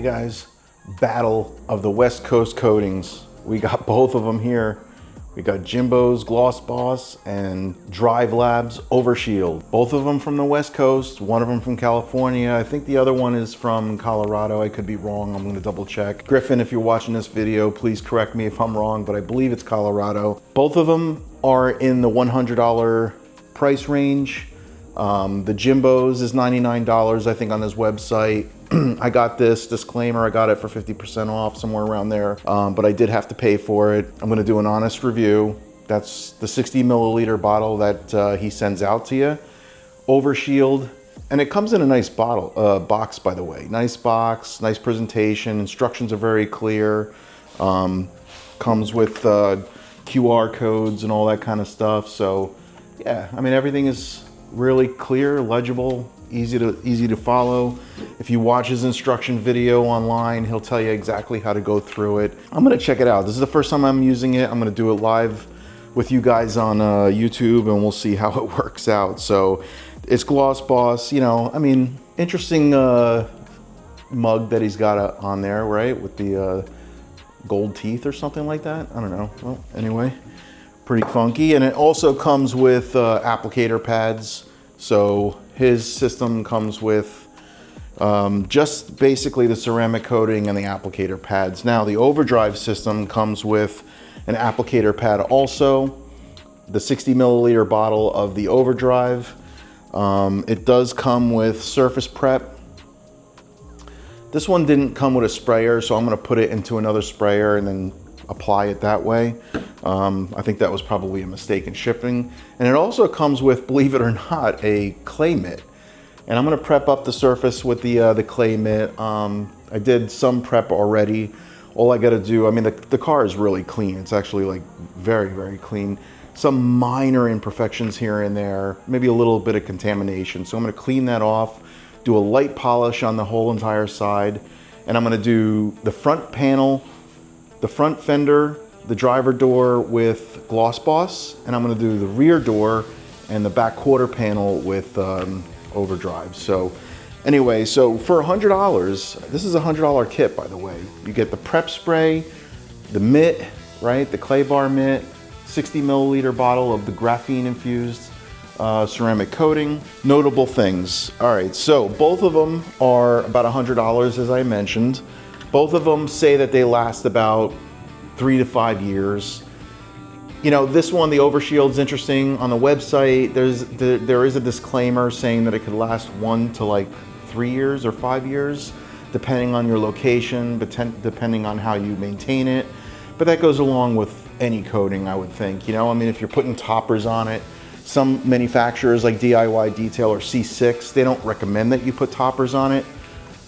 guys, battle of the West Coast coatings. We got both of them here. We got Jimbo's glossboss and drivelabs Overshield. Both of them from the West Coast, one of them from California. I think the other one is from Colorado. I could be wrong, I'm gonna double check. Griffin, if you're watching this video, please correct me if I'm wrong, but I believe it's Colorado. Both of them are in the $100 price range. The Jimbo's is $99, I think, on his website. I got this disclaimer, I got it for 50% off, somewhere around there, but I did have to pay for it. I'm gonna do an honest review. That's the 60 milliliter bottle that he sends out to you. Overshield, and it comes in a nice box, by the way. Nice box, nice presentation, instructions are very clear. Comes with QR codes and all that kind of stuff. So yeah, I mean, everything is really clear, legible, easy to follow. If you watch his instruction video online, he'll tell you exactly how to go through it. I'm gonna check it out. This is the first time I'm using it. I'm gonna do it live with you guys on YouTube, and we'll see how it works out. So it's glossboss, you know, I mean, interesting mug that he's got on there, right? With the gold teeth or something like that. I don't know. Well, anyway, pretty funky. And it also comes with applicator pads. So his system comes with just basically the ceramic coating and the applicator pads. Now the overdrive system comes with an applicator pad also, the 60 milliliter bottle of the overdrive. It does come with surface prep. This one didn't come with a sprayer, so I'm gonna put it into another sprayer and then apply it that way. I think that was probably a mistake in shipping. And it also comes with, believe it or not, a clay mitt. And I'm gonna prep up the surface with the clay mitt. I did some prep already. All I gotta do, I mean, the car is really clean. It's actually like very, very clean. Some minor imperfections here and there, maybe a little bit of contamination. So I'm gonna clean that off, do a light polish on the whole entire side. And I'm gonna do the front panel, the front fender, the driver door with glossboss, and I'm gonna do the rear door and the back quarter panel with overdrive. So anyway, so for $100, this is a $100 kit, by the way. You get the prep spray, the mitt, right? The clay bar mitt, 60 milliliter bottle of the graphene infused ceramic coating. Notable things. All right, so both of them are about $100, as I mentioned. Both of them say that they last about 3 to 5 years. You know, this one, the Overshield's interesting. On the website, there is a disclaimer saying that it could last 1 to like 3 years or 5 years, depending on your location, depending on how you maintain it. But that goes along with any coating, I would think. You know, I mean, if you're putting toppers on it, some manufacturers like DIY Detail or C6, they don't recommend that you put toppers on it.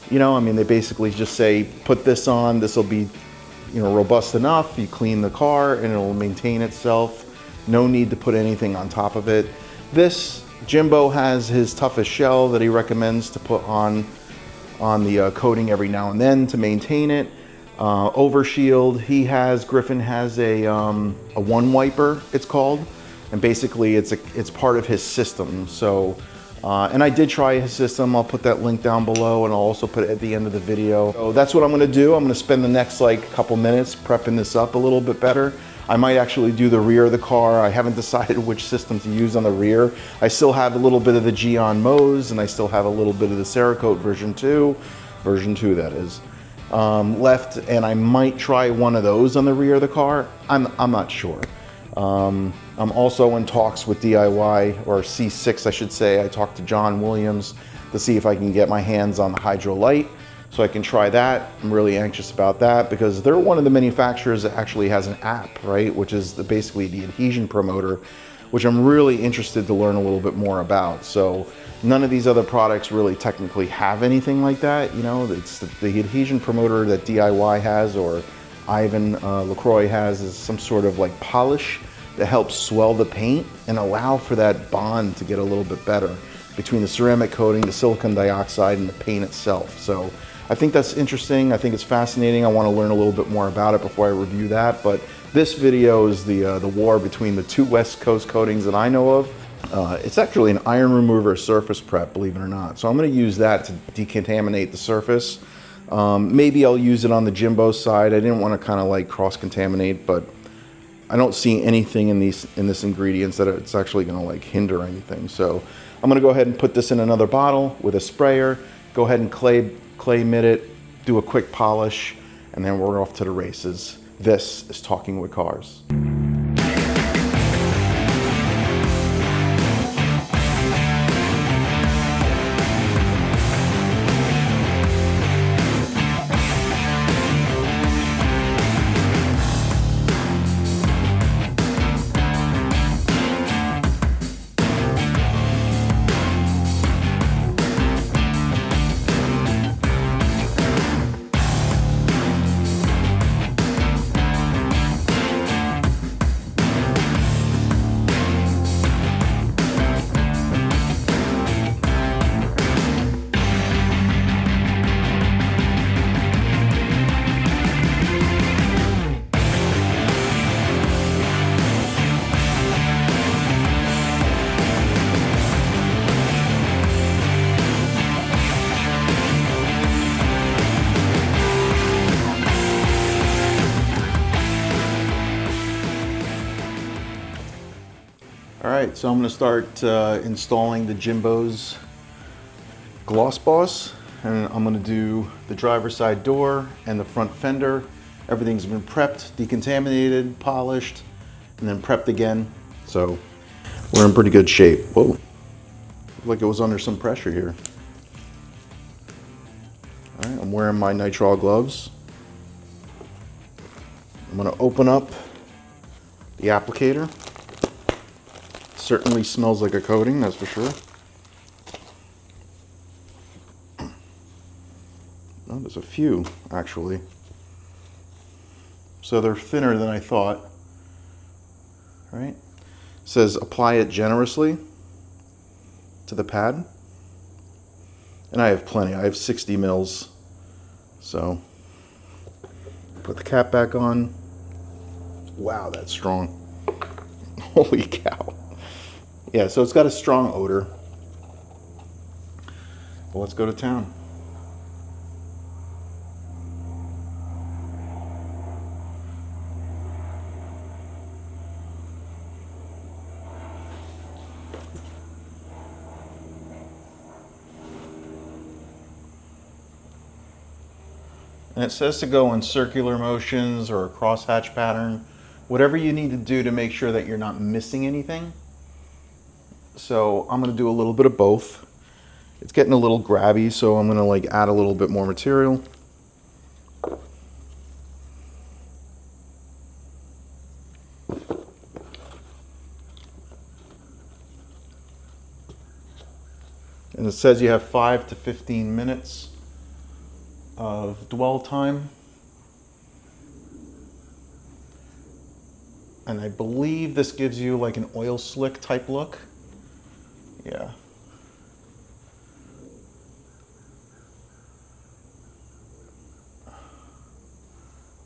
You know, I mean, they basically just say, put this on, this will be, you know, robust enough. You clean the car and it'll maintain itself. No need to put anything on top of it. This Jimbo has his toughest shell that he recommends to put on the coating every now and then to maintain it. Overshield, Griffin has a one wiper, it's called, and basically it's part of his system. So and I did try his system. I'll put that link down below, and I'll also put it at the end of the video. So that's what I'm gonna do. I'm gonna spend the next like couple minutes prepping this up a little bit better. I might actually do the rear of the car. I haven't decided which system to use on the rear. I still have a little bit of the Geon Mose, and I still have a little bit of the Cerakote version 2 that is, left, and I might try one of those on the rear of the car. I'm not sure. I'm also in talks with DIY, or C6 I should say. I talked to John Williams to see if I can get my hands on the Hydro Light so I can try that. I'm really anxious about that because they're one of the manufacturers that actually has an app, right? Which is basically the adhesion promoter, which I'm really interested to learn a little bit more about. So none of these other products really technically have anything like that. You know, it's the adhesion promoter that DIY has, or Ivan LaCroix has, is some sort of like polish that helps swell the paint and allow for that bond to get a little bit better between the ceramic coating, the silicon dioxide, and the paint itself. So I think that's interesting. I think it's fascinating. I want to learn a little bit more about it before I review that. But this video is the war between the two West Coast coatings that I know of. It's actually an iron remover surface prep, believe it or not. So I'm going to use that to decontaminate the surface. Maybe I'll use it on the Jimbo side. I didn't want to kind of like cross-contaminate, but I don't see anything in this ingredients that it's actually going to like hinder anything. So I'm going to go ahead and put this in another bottle with a sprayer. Go ahead and clay mitt it, do a quick polish, and then we're off to the races. This is Talking with Cars. All right, so I'm going to start installing the Jimbo's glossboss, and I'm going to do the driver's side door and the front fender. Everything's been prepped, decontaminated, polished, and then prepped again. So we're in pretty good shape. Whoa, looked like it was under some pressure here. All right, I'm wearing my nitrile gloves. I'm going to open up the applicator. Certainly smells like a coating, that's for sure. Oh, there's a few, actually. So they're thinner than I thought. Right? It says apply it generously to the pad. And I have plenty. I have 60 mils. So put the cap back on. Wow, that's strong. Holy cow. Yeah, so it's got a strong odor. Well, let's go to town. And it says to go in circular motions or a crosshatch pattern, whatever you need to do to make sure that you're not missing anything. So I'm going to do a little bit of both. It's getting a little grabby, so I'm going to like add a little bit more material. And it says you have 5 to 15 minutes of dwell time. And I believe this gives you like an oil slick type look. Yeah.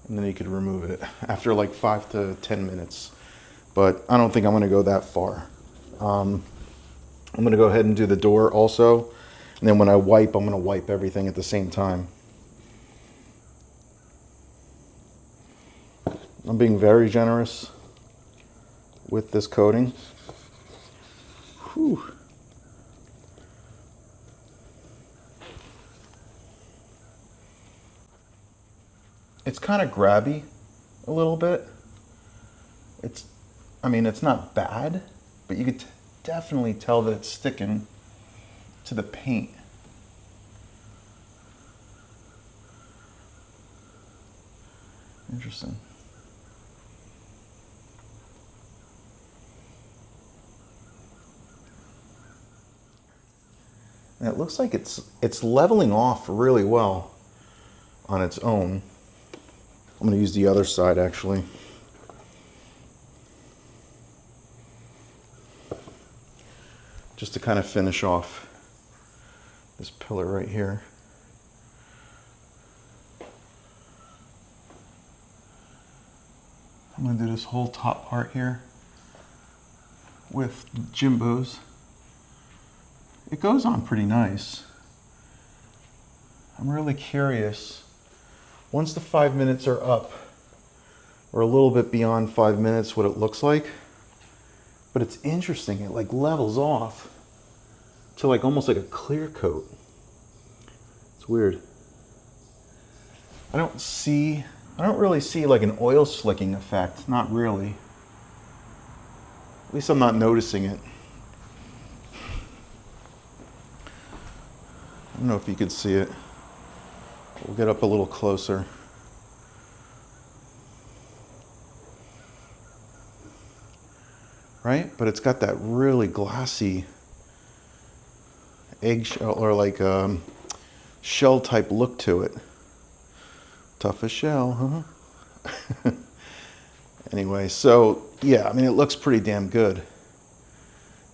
And then you could remove it after like 5 to 10 minutes. But I don't think I'm going to go that far. I'm going to go ahead and do the door also. And then when I wipe, I'm going to wipe everything at the same time. I'm being very generous with this coating. Whew. It's kind of grabby a little bit. I mean, it's not bad, but you could definitely tell that it's sticking to the paint. Interesting. And it looks like it's leveling off really well on its own. I'm going to use the other side actually. Just to kind of finish off this pillar right here. I'm going to do this whole top part here with Jimbo's. It goes on pretty nice. I'm really curious, once the 5 minutes are up, or a little bit beyond 5 minutes, what it looks like. But it's interesting, it like levels off to like almost like a clear coat. It's weird. I don't really see like an oil slicking effect, not really. At least I'm not noticing it. I don't know if you could see it. We'll get up a little closer. Right? But it's got that really glossy eggshell or like shell type look to it. Tough as shell, huh? Anyway, so yeah, I mean, it looks pretty damn good.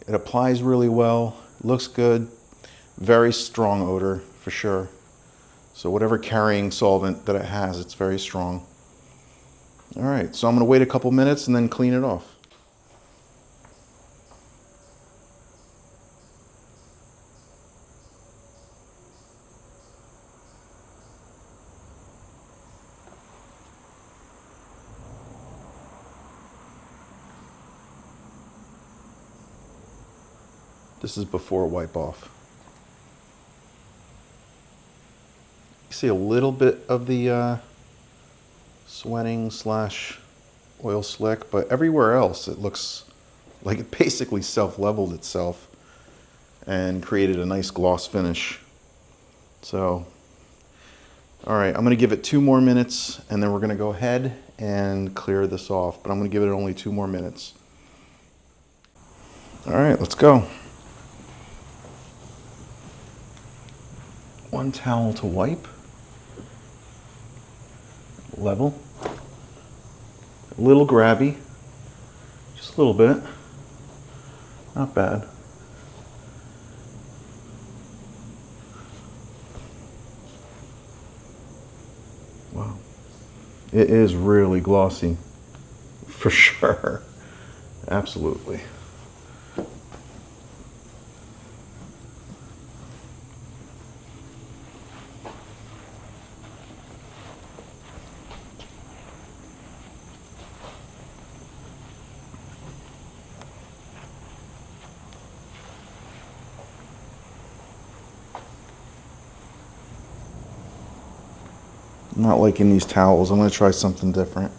It applies really well, looks good. Very strong odor for sure. So whatever carrying solvent that it has, it's very strong. All right, so I'm gonna wait a couple minutes and then clean it off. This is before wipe off. You see a little bit of the sweating / oil slick, but everywhere else it looks like it basically self-leveled itself and created a nice gloss finish. So, all right, I'm gonna give it 2 more minutes and then we're gonna go ahead and clear this off, but I'm gonna give it only 2 more minutes. All right, let's go. 1 towel to wipe, level, a little grabby, just a little bit, not bad. Wow, it is really glossy, for sure, absolutely. I'm not liking these towels. I'm going to try something different.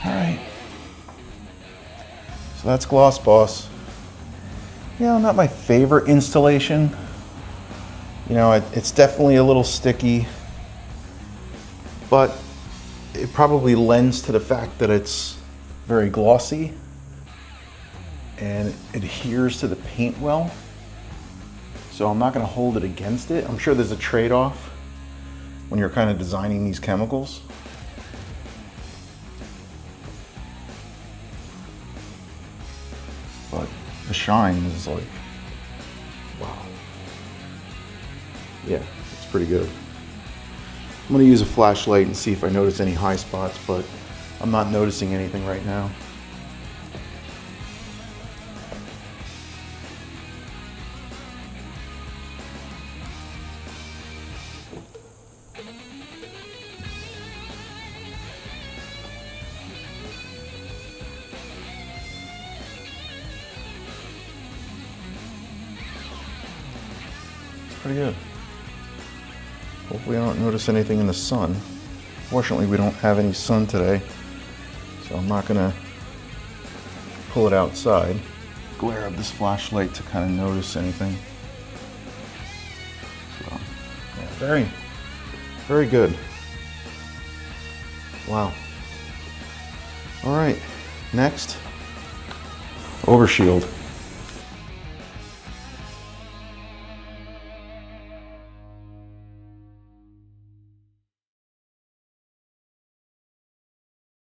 Alright. So that's glossboss. Yeah, not my favorite installation. You know, it's definitely a little sticky, but it probably lends to the fact that it's very glossy and it adheres to the paint well. So I'm not going to hold it against it. I'm sure there's a trade-off when you're kind of designing these chemicals. But the shine is like, wow. Yeah, it's pretty good. I'm going to use a flashlight and see if I notice any high spots, but I'm not noticing anything right now. It's pretty good. Hopefully I don't notice anything in the sun. Fortunately, we don't have any sun today, so I'm not gonna pull it outside. Glare of this flashlight to kind of notice anything. So, yeah, very, very good. Wow. All right, next, Overshield.